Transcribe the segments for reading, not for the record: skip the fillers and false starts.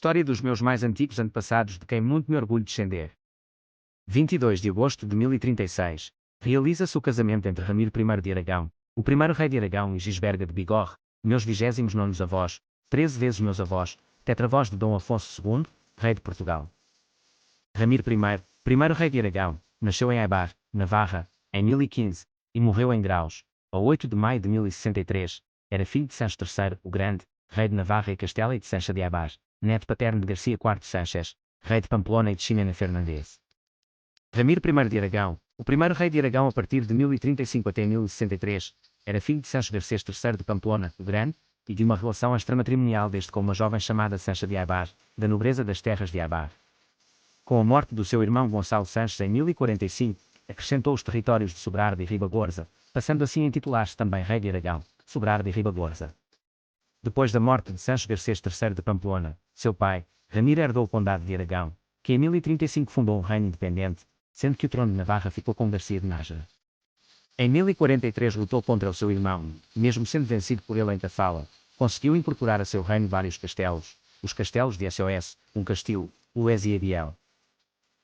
História dos meus mais antigos antepassados de quem muito me orgulho descender. 22 de agosto de 1036. Realiza-se o casamento entre Ramiro I de Aragão, o primeiro rei de Aragão, e Gisberga de Bigorre, meus 29º avós, 13 vezes meus avós, tetravós de Dom Afonso II, rei de Portugal. Ramiro I, primeiro rei de Aragão, nasceu em Eibar, Navarra, em 1015, e morreu em Graus, a 8 de maio de 1063. Era filho de Sancho III, o Grande, rei de Navarra e Castela, e de Sancha de Eibar, neto paterno de Garcia IV Sánchez, rei de Pamplona, e de Ximena Fernandes. Ramiro I de Aragão, o primeiro rei de Aragão a partir de 1035 até 1063, era filho de Sancho Garcês III de Pamplona, o Grande, e de uma relação extramatrimonial desde com uma jovem chamada Sancha de Eibar, da nobreza das terras de Eibar. Com a morte do seu irmão Gonçalo Sanches em 1045, acrescentou os territórios de Sobrarbe e Ribagorza, passando assim a intitular-se também rei de Aragão, Sobrarbe e Ribagorza. Depois da morte de Sancho Garcês III de Pamplona, seu pai, Ramiro herdou o condado de Aragão, que em 1035 fundou um reino independente, sendo que o trono de Navarra ficou com Garcia de Nájera. Em 1043 lutou contra o seu irmão, mesmo sendo vencido por ele em Tafala, conseguiu incorporar a seu reino vários castelos, os castelos de SOS, um Castilo, Lués e Abiel.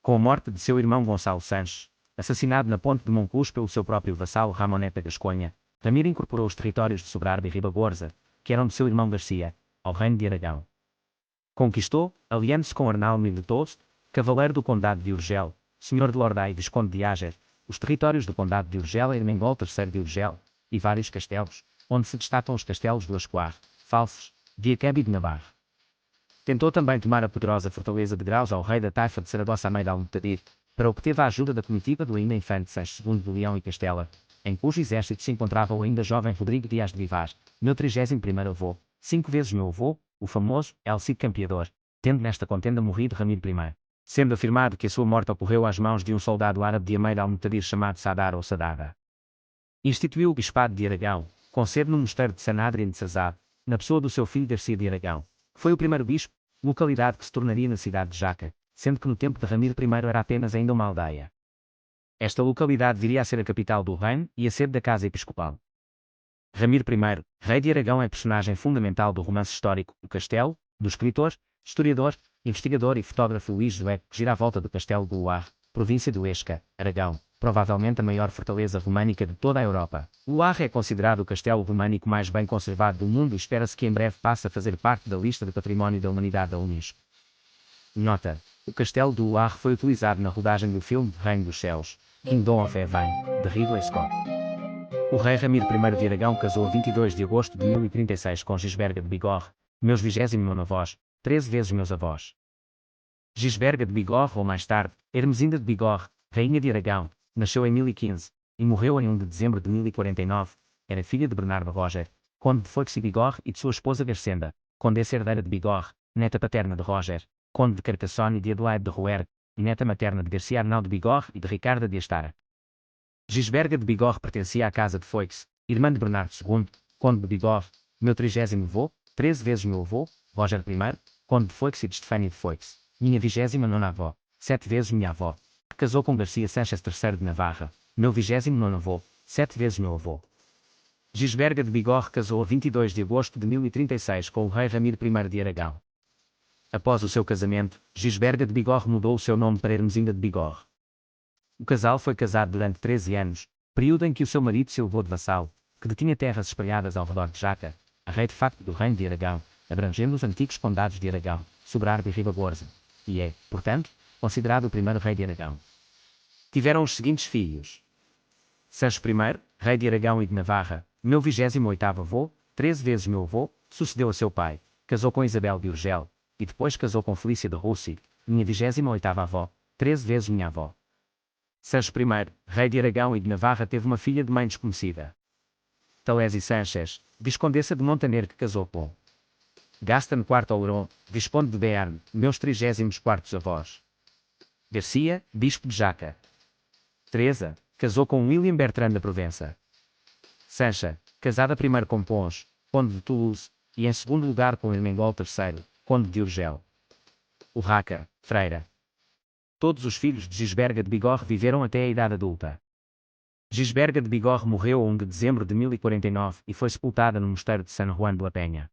Com a morte de seu irmão Gonçalo Sanches, assassinado na ponte de Monclús pelo seu próprio vassalo Ramoneta Gasconha, Ramiro incorporou os territórios de Sobrarbe e Ribagorza, que eram de seu irmão Garcia, ao reino de Aragão. Conquistou, aliando-se com Arnaldo de Tost, cavaleiro do condado de Urgel, senhor de Lordai e visconde de Áger, os territórios do condado de Urgel e Ermengol III de Urgel, e vários castelos, onde se destacam os castelos de Lascoar, Falses, de Aquebe e de Navarre. Tentou também tomar a poderosa fortaleza de Graus ao rei da taifa de Saragossa Ameida al-Mutadir, para obter a ajuda da comitiva do ainda infante Sancho II de Leão e Castela, em cujo exército se encontrava o ainda jovem Rodrigo Dias de Vivar, meu 31º avô, 5 vezes meu avô, o famoso El Cid Campeador, tendo nesta contenda morrido Ramiro I, sendo afirmado que a sua morte ocorreu às mãos de um soldado árabe de Ameida al-Mutadir chamado Sadar ou Sadada. Instituiu o bispado de Aragão, com sede no mosteiro de Sant Adrian de Sazad, na pessoa do seu filho Garcia de Aragão, que foi o primeiro bispo, localidade que se tornaria na cidade de Jaca, sendo que no tempo de Ramiro I era apenas ainda uma aldeia. Esta localidade viria a ser a capital do reino e a sede da casa episcopal. Ramiro I, rei de Aragão, é personagem fundamental do romance histórico O Castelo, do escritor, historiador, investigador e fotógrafo Luís Joé, que gira à volta do Castelo de Loire, província de Huesca, Aragão, provavelmente a maior fortaleza românica de toda a Europa. Loire é considerado o castelo românico mais bem conservado do mundo e espera-se que em breve passe a fazer parte da lista de Património da Humanidade da Unesco. Nota: o Castelo de Loire foi utilizado na rodagem do filme Reino dos Céus, Kingdom of Heaven, de Ridley Scott. O rei Ramiro I de Aragão casou a 22 de agosto de 1036 com Gisberga de Bigorre, meus 29º avós, 13 vezes meus avós. Gisberga de Bigorre, ou mais tarde, Hermesinda de Bigorre, rainha de Aragão, nasceu em 1015, e morreu em 1 de dezembro de 1049, era filha de Bernardo Roger, conde de Foix e Bigorre, e de sua esposa Garcenda, condessa herdeira de Bigorre, neta paterna de Roger, conde de Carcassonne, e de Adelaide de Rouergue, neta materna de Garcia Arnaldo de Bigorre e de Ricarda de Astara. Gisberga de Bigorre pertencia à casa de Foix, irmã de Bernardo II, conde de Bigorre, meu 30º avô, 13 vezes meu avô, Roger I, conde de Foix, e de Estefânia de Foix, minha 29ª avó, 7 vezes minha avó, que casou com Garcia Sánchez III de Navarra, meu 29º avô, 7 vezes meu avô. Gisberga de Bigorre casou a 22 de agosto de 1036 com o rei Ramiro I de Aragão. Após o seu casamento, Gisberga de Bigorre mudou o seu nome para Hermesinda de Bigorre. O casal foi casado durante 13 anos, período em que o seu marido se elevou de vassalo, que detinha terras espalhadas ao redor de Jaca, a rei de facto do reino de Aragão, abrangendo os antigos condados de Aragão, Sobrarbe e Ribagorza, e é, portanto, considerado o primeiro rei de Aragão. Tiveram os seguintes filhos: Sancho I, rei de Aragão e de Navarra, meu 28º avô, 13 vezes meu avô, sucedeu a seu pai, casou com Isabel de Urgel, e depois casou com Felícia de Russi, minha 28ª avó, 13 vezes minha avó. Sancho I, rei de Aragão e de Navarra, teve uma filha de mãe desconhecida. Talési Sánchez, viscondessa de Montaner, que casou com Gaston IV Oleron, visconde de Béarn, meus 34º avós. Garcia, bispo de Jaca. Teresa, casou com William Bertrand da Provença. Sancha, casada primeiro com Pons, conde de Toulouse, e em segundo lugar com Ermengol III, conde de Urgel. Urraca, freira. Todos os filhos de Gisberga de Bigorre viveram até a idade adulta. Gisberga de Bigorre morreu a 1 de dezembro de 1049 e foi sepultada no mosteiro de San Juan de la Peña.